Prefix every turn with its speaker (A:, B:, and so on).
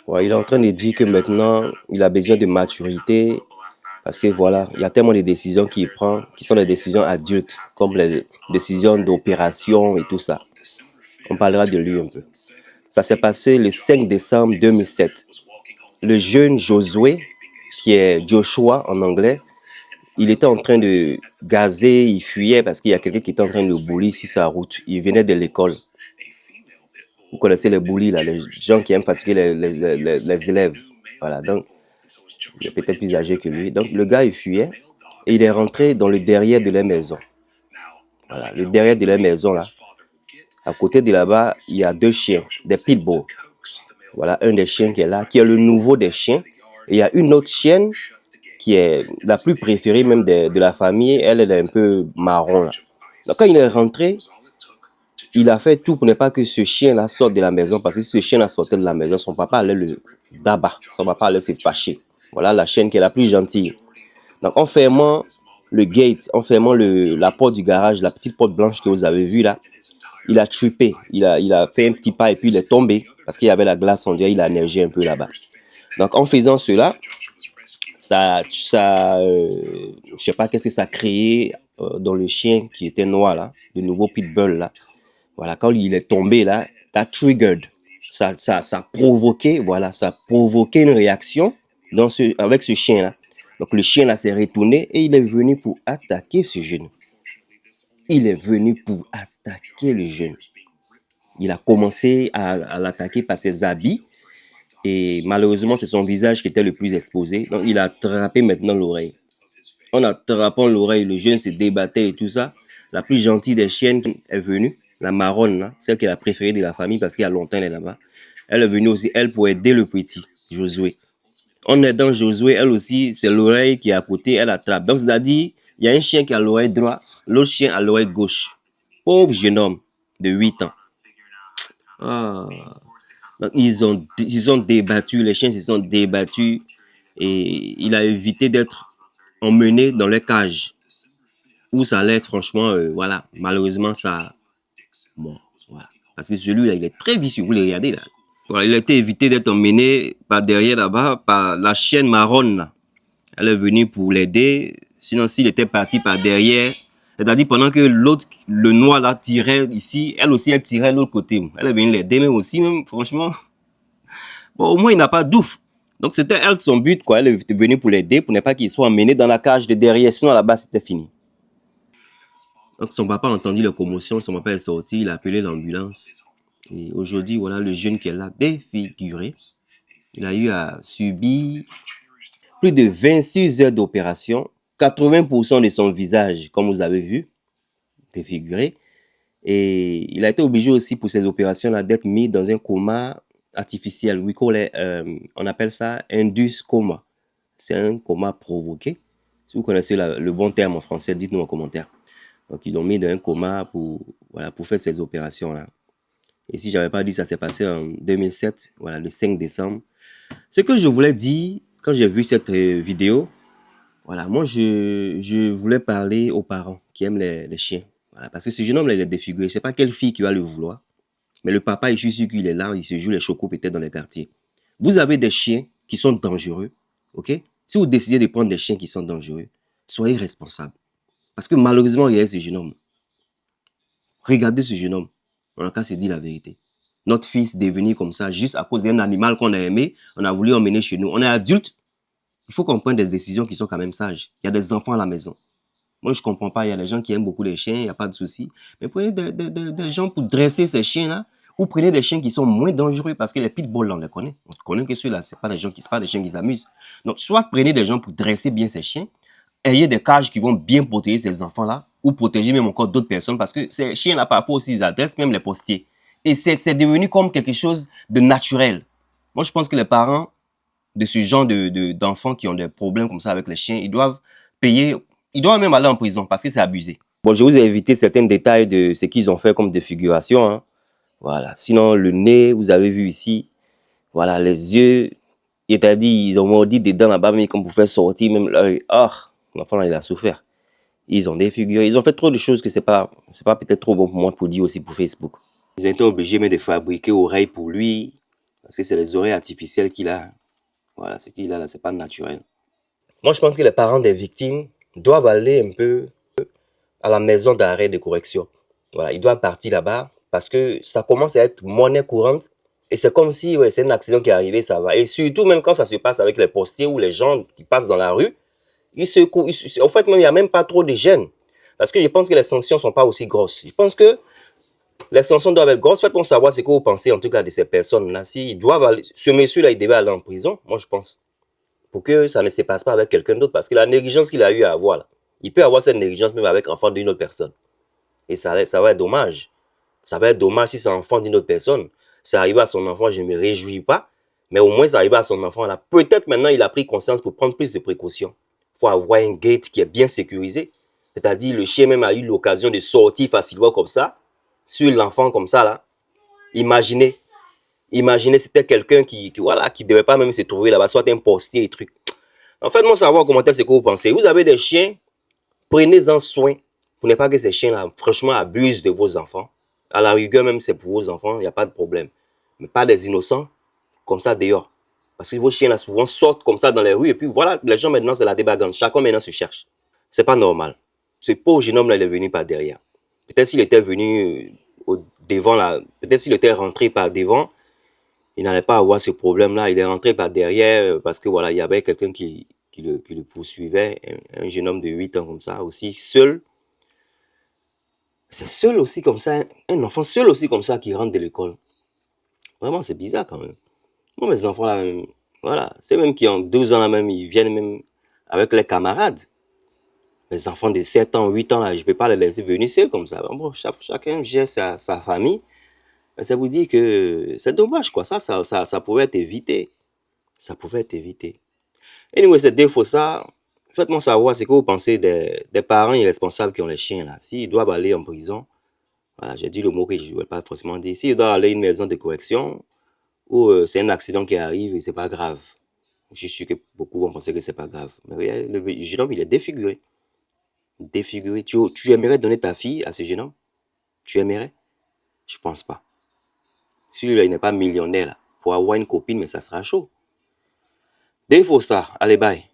A: Ouais, il est en train de dire que maintenant, il a besoin de maturité parce que voilà, il y a tellement de décisions qu'il prend qui sont des décisions adultes, comme les décisions d'opération et tout ça. On parlera de lui un peu. Ça s'est passé le 5 décembre 2007. Le jeune Josué, qui est Joshua en anglais, il était en train de gazer, il fuyait parce qu'il y a quelqu'un qui était en train de le bully sur sa route. Il venait de l'école. Vous connaissez les bullies, là, les gens qui aiment fatiguer les élèves. Voilà, donc il est peut-être plus âgé que lui. Donc le gars, il fuyait et il est rentré dans le derrière de la maison. Voilà, le derrière de la maison, là. À côté de là-bas, il y a deux chiens, des pitbulls. Voilà, un des chiens qui est là, qui est le nouveau des chiens. Et il y a une autre chienne qui est la plus préférée même de la famille. Elle est un peu marron, là. Donc quand il est rentré, il a fait tout pour ne pas que ce chien-là sorte de la maison, parce que si ce chien-là sortait de la maison, son papa allait le d'abat, son papa allait se fâcher. Voilà la chienne qui est la plus gentille. Donc en fermant le gate, en fermant la porte du garage, la petite porte blanche que vous avez vue là, il a trippé, il a fait un petit pas et puis il est tombé, parce qu'il y avait la glace en dirait, il a neigé un peu là-bas. Donc en faisant cela, je sais pas qu'est-ce que ça a créé dans le chien qui était noir là, le nouveau pitbull là. Voilà, quand il est tombé là, ça triggered, ça a provoqué, voilà, ça a provoqué une réaction avec ce chien là. Donc le chien là s'est retourné et il est venu pour attaquer ce jeune. Il est venu pour attaquer le jeune. Il a commencé à l'attaquer par ses habits et malheureusement c'est son visage qui était le plus exposé. Donc il a attrapé maintenant l'oreille. En attrapant l'oreille, le jeune se débattait et tout ça. La plus gentille des chiennes est venue, la marronne, là, celle qui est la préférée de la famille parce qu'il y a longtemps elle est là-bas. Elle est venue aussi, elle, pour aider le petit, Josué. En aidant Josué, elle aussi, c'est l'oreille qui est à côté, elle attrape. Donc c'est-à-dire, il y a un chien qui a l'oreille droite, l'autre chien a l'oreille gauche. Pauvre jeune homme de 8 ans. Ah. Donc ils ont débattu, les chiens se sont débattus et il a évité d'être emmené dans les cages où ça allait être franchement, voilà, malheureusement ça, bon, voilà, parce que celui-là, il est très vicieux, vous le regardez là. Voilà, il a été évité d'être emmené par derrière là-bas, par la chienne marronne là. Elle est venue pour l'aider, sinon s'il était parti par derrière, c'est-à-dire pendant que l'autre, le noir là, tirait ici, elle aussi, elle tirait de l'autre côté. Elle est venue l'aider, mais aussi, même, franchement, bon, au moins il n'a pas d'ouf. Donc c'était elle son but, quoi. Elle est venue pour l'aider, pour ne pas qu'il soit emmené dans la cage de derrière, sinon là-bas c'était fini. Donc son papa a entendu la commotion, son papa est sorti, il a appelé l'ambulance. Et aujourd'hui, voilà le jeune qui est là, défiguré. Il a eu à subir plus de 26 heures d'opération, 80% de son visage, comme vous avez vu, défiguré. Et il a été obligé aussi pour ces opérations-là d'être mis dans un coma artificiel. On appelle ça induce coma. C'est un coma provoqué. Si vous connaissez le bon terme en français, dites-nous en commentaire. Donc, ils l'ont mis dans un coma voilà, pour faire ces opérations-là. Et si je n'avais pas dit, ça s'est passé en 2007, voilà, le 5 décembre. Ce que je voulais dire, quand j'ai vu cette vidéo, voilà, moi, je voulais parler aux parents qui aiment les chiens. Voilà, parce que ce jeune homme-là, il est défiguré. Je ne sais pas quelle fille qui va le vouloir. Mais le papa, je suis sûr qu'il est là, il se joue les chocos peut-être dans les quartiers. Vous avez des chiens qui sont dangereux, ok? Si vous décidez de prendre des chiens qui sont dangereux, soyez responsable. Parce que malheureusement, il y a ce jeune homme. Regardez ce jeune homme. On a qu'à se dire la vérité. Notre fils devenu comme ça, juste à cause d'un animal qu'on a aimé, on a voulu emmener chez nous. On est adulte. Il faut qu'on prenne des décisions qui sont quand même sages. Il y a des enfants à la maison. Moi, je ne comprends pas. Il y a des gens qui aiment beaucoup les chiens, il n'y a pas de souci. Mais prenez des gens pour dresser ces chiens-là, ou prenez des chiens qui sont moins dangereux, parce que les pitbulls, on les connaît. On connaît que ceux-là, ce n'est pas des chiens qui s'amusent. Donc, soit prenez des gens pour dresser bien ces chiens, ayez des cages qui vont bien protéger ces enfants-là, ou protéger même encore d'autres personnes, parce que ces chiens-là, parfois aussi, ils adressent même les postiers. Et c'est devenu comme quelque chose de naturel. Moi, je pense que les parents de ce genre d'enfants qui ont des problèmes comme ça avec les chiens, ils doivent payer, ils doivent même aller en prison parce que c'est abusé. Bon, je vous ai évité certains détails de ce qu'ils ont fait comme défiguration, hein. Voilà. Sinon, le nez, vous avez vu ici. Voilà, les yeux. Il t'a dit, ils ont mordu des dents là-bas, mais comme pour faire sortir même l'œil. Ah, l'enfant là, il a souffert. Ils ont défiguré. Ils ont fait trop de choses que c'est pas peut-être trop bon pour moi pour dire aussi pour Facebook. Ils ont été obligés même de fabriquer oreilles pour lui. Parce que c'est les oreilles artificielles qu'il a. Voilà, ce qu'il a là, c'est pas naturel. Moi, je pense que les parents des victimes doivent aller un peu à la maison d'arrêt de correction. Voilà, ils doivent partir là-bas parce que ça commence à être monnaie courante. Et c'est comme si ouais, c'est un accident qui est arrivé, ça va. Et surtout, même quand ça se passe avec les postiers ou les gens qui passent dans la rue, en fait, même, il n'y a même pas trop de gêne. Parce que je pense que les sanctions ne sont pas aussi grosses. Je pense que les sanctions doivent être grosses. Faites-moi savoir ce que vous pensez, en tout cas, de ces personnes-là. S'ils doivent aller, ce monsieur-là, il devait aller en prison, moi, je pense. Pour que ça ne se passe pas avec quelqu'un d'autre. Parce que la négligence qu'il a eu à avoir, là, il peut avoir cette négligence même avec l'enfant d'une autre personne. Et ça va être dommage. Ça va être dommage si c'est l'enfant d'une autre personne. Ça arrive à son enfant, je ne me réjouis pas. Mais au moins, ça arrive à son enfant là. Peut-être maintenant, il a pris conscience pour prendre plus de précautions. Il faut avoir un gate qui est bien sécurisé. C'est-à-dire, le chien même a eu l'occasion de sortir facilement comme ça, sur l'enfant comme ça là. Imaginez, imaginez, c'était quelqu'un voilà, qui ne devait pas même se trouver là-bas, soit un postier et trucs. En fait, moi, savoir comment est-ce que vous pensez. Vous avez des chiens, prenez-en soin pour ne pas que ces chiens-là, franchement, abusent de vos enfants. À la rigueur, même c'est pour vos enfants, il n'y a pas de problème. Mais pas des innocents, comme ça dehors. Parce que vos chiens-là, souvent, sortent comme ça dans les rues. Et puis voilà, les gens maintenant, c'est la débagante. Chacun maintenant se cherche. C'est pas normal. Ce pauvre jeune homme-là, il est venu par derrière. Peut-être s'il était venu au devant, là, peut-être s'il était rentré par devant, il n'allait pas avoir ce problème-là. Il est rentré par derrière parce que voilà, il y avait quelqu'un qui le poursuivait, un jeune homme de 8 ans comme ça, aussi seul. C'est seul aussi comme ça, un enfant seul aussi comme ça qui rentre de l'école. Vraiment, c'est bizarre quand même. Moi, mes enfants là, même, voilà, c'est même qui ont 12 ans là même, ils viennent même avec les camarades. Mes enfants de 7 ans, 8 ans là, je ne peux pas les laisser venir seuls comme ça. Bon, chacun gère sa famille. Mais ça vous dit que c'est dommage quoi, ça pouvait être évité. Ça pouvait être évité. Anyway, c'est défaut ça. Faites-moi savoir ce que vous pensez des parents irresponsables qui ont les chiens là. S'ils doivent aller en prison, voilà, j'ai dit le mot que je ne voulais pas forcément dire. S'ils doivent aller à une maison de correction, ou c'est un accident qui arrive et c'est pas grave. Je suis sûr que beaucoup vont penser que c'est pas grave. Mais regarde, le jeune homme, il est défiguré. Défiguré. Tu aimerais donner ta fille à ce jeune homme? Tu aimerais? Je pense pas. Celui-là, il n'est pas millionnaire là. Pour avoir une copine, mais ça sera chaud. Défaut ça. Allez, bye.